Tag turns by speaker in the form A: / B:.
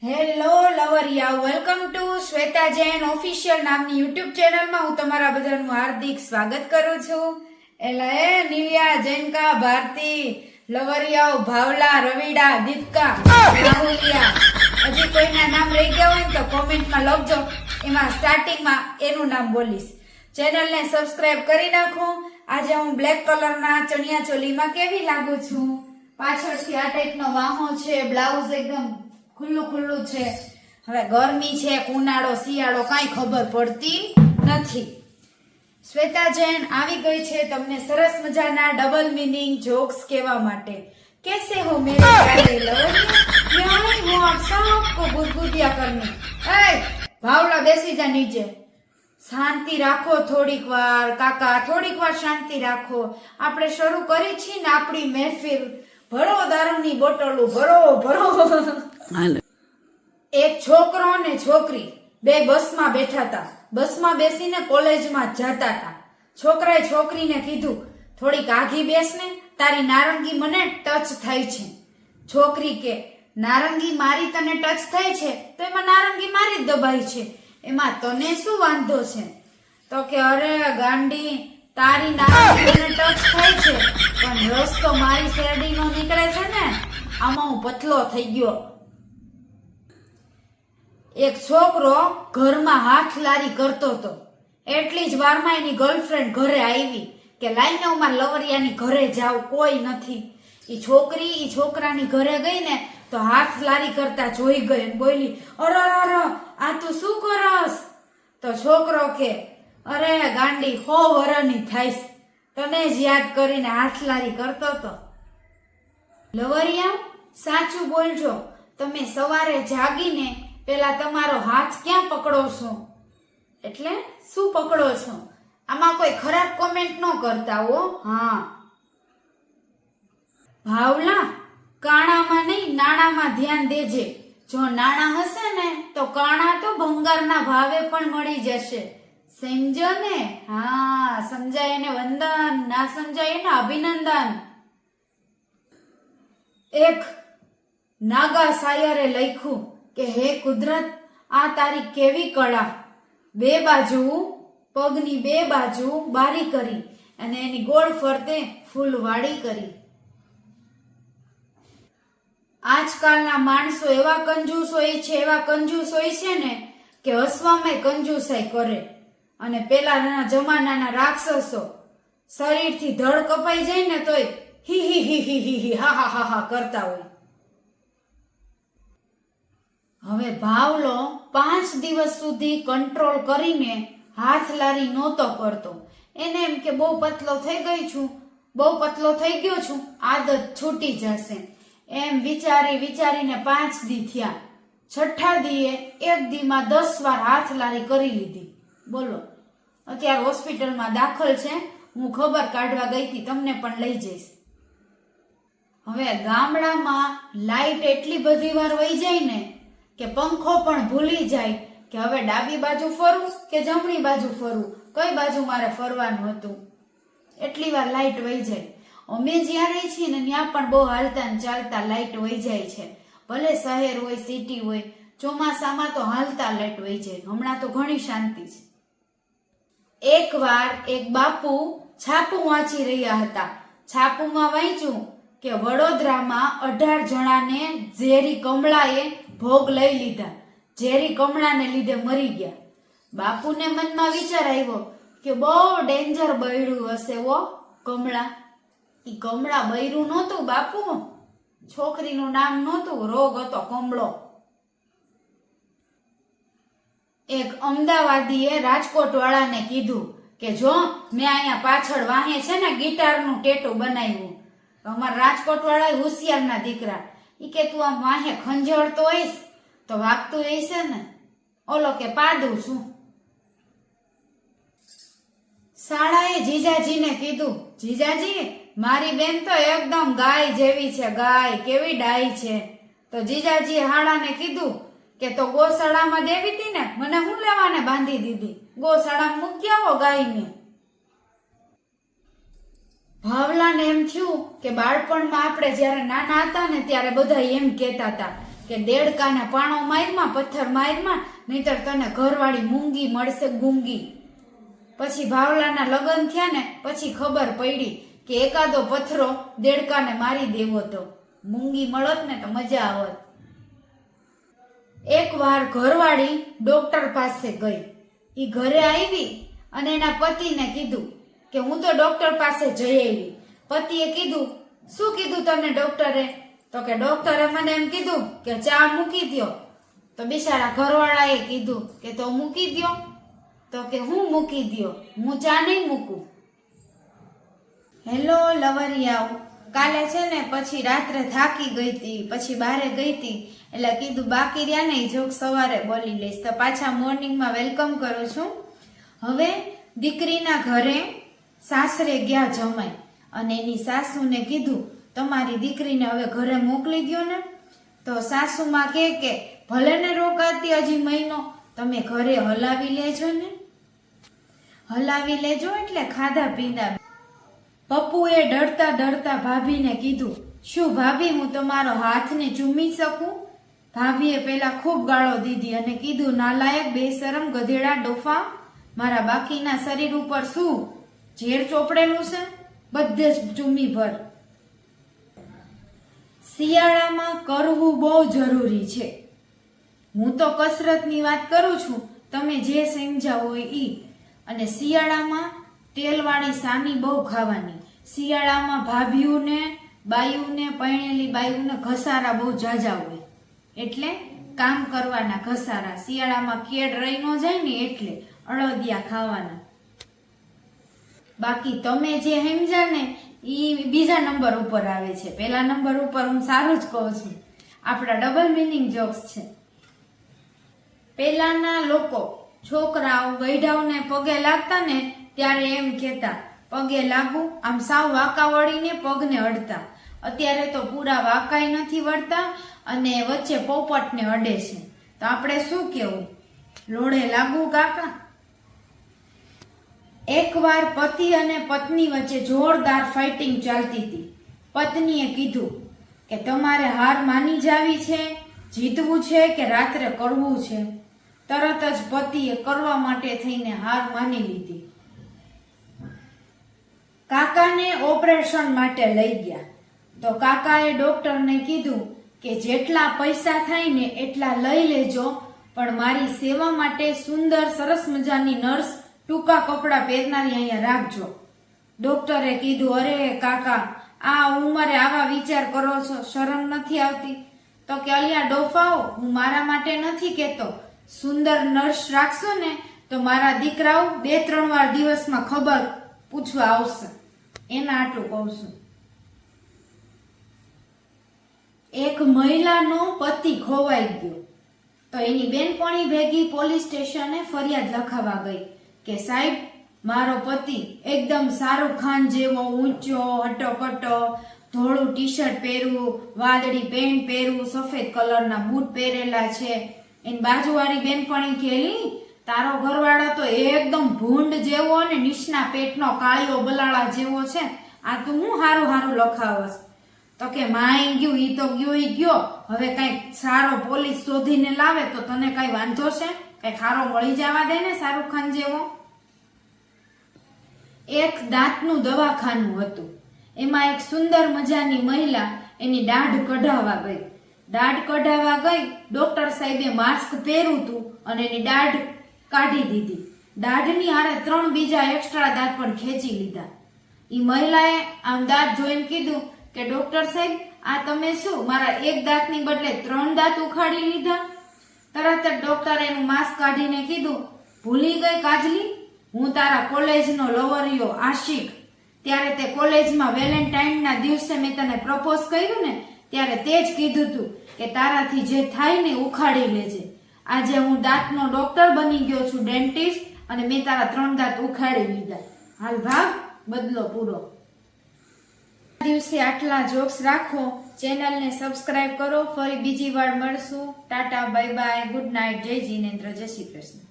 A: Hello લવરિયા, welcome to Shweta Jain official નામની YouTube ચેનલમાં હું તમારા બધાનું હાર્દિક સ્વાગત કરું છું. એટલે નીલિયા, જૈનકા, ભારતી, લવરિયાઓ, ભાવલા, રવિડા, દીપકા, રાહુલિયા, હજી કોઈના નામ રહી ગયા હોય ને તો કોમેન્ટમાં લખજો. એમાં સ્ટાર્ટિંગમાં એનું નામ બોલીશ. ચેનલને સબસ્ક્રાઇબ કરી નાખો. આજે હું બ્લેક કલરના ચણિયા ચોલીમાં કેવી લાગુ છું? પાછળથી આ ટાઈપનો વાહો છે, બ્લાઉઝ એકદમ ખુલ્લું ખુલ્લું છે. હવે ગરમી છે, ઉનાળો, શિયાળો કાંઈ ખબર પડતી નથી. શ્વેતા જૈન આવી ગઈ છે તમને સરસ મજાના ડબલ મીનિંગ જોક્સ કહેવા માટે. कैसे हो मेरे प्यारे लवरिया, मैं आई हूं आप सबको गुदगुदिया करने. ए भावला बेसी જા નીચે. શાંતિ રાખો થોડીક વાર કાકા, થોડીક વાર શાંતિ રાખો. આપણે શરૂ કરી છીએ ને આપણી મહેફિલ. ભરો દારૂની બોટલો, ભરો. એક છોકરો ને છોકરી બે બસમાં બેઠા હતા. બસમાં બેસીને કોલેજમાં જતા હતા. છોકરાએ છોકરીને કીધું, થોડીક આઘી બેસ ને, તારી નારંગી મને ટચ થાય છે. છોકરી કે, નારંગી મારી તને ટચ થાય છે તો એમાં નારંગી મારી જ દબાઈ છે, એમાં તને શું વાંધો છે? તો કે, અરે ગાંડી, તારી નારંગી મને ટચ થાય છે પણ રસ્તો મારી શેરડીનો નીકળે છે ને, આમાં હું પતલો થઈ ગયો. એક છોકરો ઘરમાં હાથ લારી કરતો હતો. એટલી જ વારમાં એની ગર્લફ્રેન્ડ ઘરે આવી કે લાઈને હું મારા લવરિયાની ઘરે જાઉં, કોઈ નથી. ઈ છોકરી ઈ છોકરાની ઘરે ગઈ ને તો હાથ લારી કરતા જોઈ ગઈ અને બોલી, અરે આ તું શું કરસ? તો છોકરો કે, અરે ગાંડી, 100 વરસની થાઈશ, તને જ યાદ કરીને હાથ લારી કરતો હતો. લવરિયા, સાચું બોલજો, તમે સવારે જાગીને પેલા તમારો હાથ ક્યાં પકડો છો? એટલે શું પકડો છો? આમાં કોઈ ખરાબ કોમેન્ટ ન કરતા હો. હા ભાવલા, કાણામાં નહીં નાણામાં ધ્યાન દેજે. જો નાણાં હશે ને તો કાણા તો ભંગારના ભાવે પણ મળી જશે. સમજો ને? હા, સમજાય એને વંદન, ના સમજાય એને અભિનંદન. એક નાગા શાયરે લખ્યું કે, હે કુદરત, આ તારી કેવી કળા, બે બાજુ પગની બે બાજુ બારી કરી અને એની ગોળ ફરતે ફૂલવાડી કરી. આજકાલના માણસો એવા કંજૂસ હોય છે ને કે હસવામાં કંજૂસાઈ કરે. અને પેલાના જમાનાના રાક્ષસો શરીરથી ધડ કપાઈ જાય ને તોય હી હી હી હી હી હી હા હા હા હા કરતા હોય. હવે ભાવલો 5 દિવસ સુધી કંટ્રોલ કરીને હાથ લારી નહોતો કરતો. એને એમ કે બહુ પતલો થઈ ગયો છું, આદત છૂટી જશે. એમ વિચારીને 5 દી થયા. 6થા દીએ એક દીમાં 10 વાર હાથ લારી કરી લીધી. બોલો, અત્યારે હોસ્પિટલમાં દાખલ છે. હું ખબર કાઢવા ગઈ હતી, તમને પણ લઈ જઈશ. હવે ગામડામાં લાઈટ એટલી બધી વાર વહી જાય ને કે પંખો પણ ભૂલી જાય કે હવે ડાબી બાજુ ફરવું કે જમણી બાજુ ફરવું, કઈ બાજુ મારે ફરવાનું હતું. એટલી વાર લાઈટ વહી જાય. અમે જ્યાં રહી છીએ ને ત્યાં પણ બહુ હાલતા ને ચાલતા લાઈટ વહી જાય છે. ભલે શહેર હોય, સિટી હોય, ચોમાસામાં તો હાલતા લાઈટ વહી જાય. હમણાં તો ઘણી શાંતિ છે. એકવાર એક બાપુ છાપું વાંચી રહ્યા હતા. છાપુમાં વાંચ્યું કે વડોદરામાં 18 જણાને ઝેરી કમળાએ ભોગ લઈ લીધા. ઝેરી કમળાને લીધે મરી ગયા. બાપુને મનમાં વિચાર આવ્યો કે બહુ ડેન્જર બૈરું હશે ઓ કમળા. ઈ કમળા બૈરું નહોતું બાપુ, છોકરીનું નામ નહોતું, રોગ હતો કમળો. એક અમદાવાદીએ રાજકોટ વાળાને કીધું કે જો મેં અહીંયા પાછળ વાહે છે ને ગિટારનું ટેટુ બનાવ્યું. અમારા રાજકોટ વાળા હોશિયારના દીકરા, ઈ કે તું આમ વાહે ખંજળતો હોઈશ તો વાગતું હશે ને. ઓલો કે પાડું છું. શાળાએ જીજાજીને કીધું, જીજાજી, મારી બેન તો એકદમ ગાય જેવી છે, ગાય કેવી ડાઈ છે. તો જીજાજીએ હાડાને કીધું કે તો ગોશાળામાં દેવી હતી ને, મને હું લેવાને બાંધી દીધી, ગોશાળામાં મૂકી આવો ગાયને. ભાવલાને એમ થયું કે બાળપણમાં આપણે જયારે નાના હતા ને ત્યારે બધા એમ કહેતા હતા કે દેડકાને પાણો મારમાં, પથ્થર મારમાં, નહીતર તને ઘરવાળી મૂંગી મળશે, ગુંગી. પછી ભાવલાના લગ્ન થયા ને પછી ખબર પડી કે એકાદો પથ્થરો દેડકાને મારી દેવો તો મૂંગી મળત ને તો મજા આવત. એકવાર ઘરવાળી ડોક્ટર પાસે ગઈ. ઈ ઘરે આવી અને એના પતિને કીધું કે હું તો ડોક્ટર પાસે જઈ આવી. પતિએ કીધું, શું કીધું તમને ડોક્ટરે? તો કે ડોક્ટરે મને એમ કીધું કે ચા મૂકી દ્યો. તો બિચારા ઘરવાળાએ કીધું કે તો મૂકી દ્યો. તો કે હું મૂકી દ્યો, હું ચા નહીં મૂકું. હેલો લવરિયાઓ, કાલે છે ને પછી રાત્રે થાકી ગઈ હતી, પછી બારે ગઈ હતી એટલે કીધું બાકી રહ્યા ને જોક સવારે બોલી લઈશ. તો પાછા મોર્નિંગમાં વેલકમ કરું છું. હવે દીકરીના ઘરે સાસરે ગયા જમાઈ અને એની સાસુને કીધું તમારી દીકરીને હવે ઘરે મોકલી દો ને. તો સાસુમાં કે ભલે ને રોકાતી હજી મહિનો, તમે ઘરે હલાવી લેજો ને. હલાવી લેજો એટલે ખાધા પીંદા. પપ્પુએ ડરતા ડરતા ભાભીને કીધું, શું ભાભી હું તમારો હાથને ચૂમી શકું? ભાભીએ પેલા ખૂબ ગાળો દીધી અને કીધું, નાલાયક, બેશરમ, ગધેડા, ડોફા, મારા બાકીના શરીર ઉપર શું ઝેર ચોપડેલું છે? બધે જ ચૂમી ભર. શિયાળામાં કરવું બહુ જરૂરી છે. હું તો કસરતની વાત કરું છું, તમે જે સમજાવો ઈ. અને શિયાળામાં તેલવાળી સાની બહુ ખાવાની. શિયાળામાં ભાભીઓને, બાયુને, પરણેલી બાયુને ઘસારા બહુ જાજા હોય એટલે કામ કરવાના ઘસારા. શિયાળામાં કેડ રહી ન જાય ને એટલે અળદિયા ખાવાના. બાકી તમે જે સમજા ને ઈ બીજા નંબર ઉપર આવે છે. પેલા નંબર ઉપર હું સારું જ કહું છું. આપણા ડબલ મિનિંગ જોક્સ છે. પેલાના લોકો છોકરાઓ ગઈઢાઓને પગે લાગતા ને ત્યારે એમ કહેતા, પગે લાગુ, આમ સાવ વાંકા વળીને પગને અડતા. અત્યારે તો પૂરા વાંકાય નથી વળતા અને વચ્ચે પોપટને અડે છે. તો આપણે શું કેવું? લોઢે લાગુ કાકા. એકવાર પતિ અને પત્ની વચ્ચે જોરદાર ફાઇટિંગ ચાલતી હતી. પત્નીએ કીધું કે તમારે હાર માની જાવી છે, જીતવું છે કે રાત્રે કરવું છે? તરત જ પતિએ કરવા માટે થઈને હાર માની લીધી. કાકાને ઓપરેશન માટે લઈ ગયા તો કાકાએ ડોક્ટરને કીધું કે જેટલા પૈસા થાય ને એટલા લઈ લેજો, પણ મારી સેવા માટે સુંદર સરસ મજાની નર્સ ટૂંકા કપડા પહેરનારી અહીંયા રાખજો. ડોક્ટરે કીધું, અરે કાકા, આ ઉંમરે આવા વિચાર કરો છો, શરમ નથી આવતી? તો કે અલિયા ડોફાઓ, હું મારા માટે નથી કેતો. સુંદર નર્સ રાખશો ને તો મારા દીકરાઓ 2-3 વાર દિવસમાં ખબર પૂછવા આવશે. એના આટલું કહું છું. એક મહિલાનો પતિ ખોવાઈ ગયો તો એની બેનપણી ભેગી પોલીસ સ્ટેશને ફરિયાદ લખાવા ગઈ કે સાહેબ, મારો પતિ એકદમ શાહરુખ ખાન જેવો ઊંચો, હટોકટો, ધોળું ટી શર્ટ પહેરવું, વાદળી પેન્ટ પહેરવું, સફેદ કલરના બૂટ પહેરેલા છે. એની બાજુવાળી બેનપણી કેલી, તારો ઘરવાળો તો એકદમ ભૂંડ જેવો અને નિશના પેટનો કાળિયો બલાળા જેવો છે. આ તું હું હારું હારું લખાવસ? તો કે માઈ ગયું, ઈ તો ગયો ઈ ગયો. હવે કઈક સારો પોલીસ શોધીને લાવે તો તને કઈ વાંધો છે? કઈ ખારો મળી જવા દે ને શાહરુખ ખાન જેવો. એક દાંતનું દવાખાનું હતું. એમાં એક સુંદર મજાની મહિલા એની દાઢ કઢાવવા ગઈ. દાઢ કઢાવવા ગઈ, ડોક્ટર સાહેબે માસ્ક પહેર્યું હતું અને એની દાઢ કાઢી દીધી. દાઢની હારે 3 બીજા એક્સ્ટ્રા દાંત પણ ખેંચી લીધા. ઈ મહિલાએ આમ દાંત જોઈને કીધું કે ડોક્ટર સાહેબ, આ તમે શું મારા એક દાંતની બદલે 3 દાંત ઉખાડી લીધા? તરત જ ડોક્ટરે એનું માસ્ક કાઢીને કીધું, ભૂલી ગઈ કાજલી, હું તારા કોલેજનો લવરિયો આશિક. ત્યારે તે કોલેજમાં વેલેન્ટાઇનના દિવસે મેં તને પ્રપોઝ કર્યું ને, ત્યારે તે જ કીધું તું કે તારાથી જે થાય ને ઉખાડી લેજે. આજે હું દાંતનો ડોક્ટર બની ગયો છું, ડેન્ટિસ્ટ, અને મેં તારા 3 દાંત ઉખાડી લીધા. હાલ ભાગ, બદલો પૂરો. દિવસે આટલા જોક્સ રાખો. ચેનલને સબસ્ક્રાઇબ કરો. ફરી બીજી વાર મળશું. Tata, bye bye, good night, જય જીનેન્દ્ર, જય શ્રી કૃષ્ણ.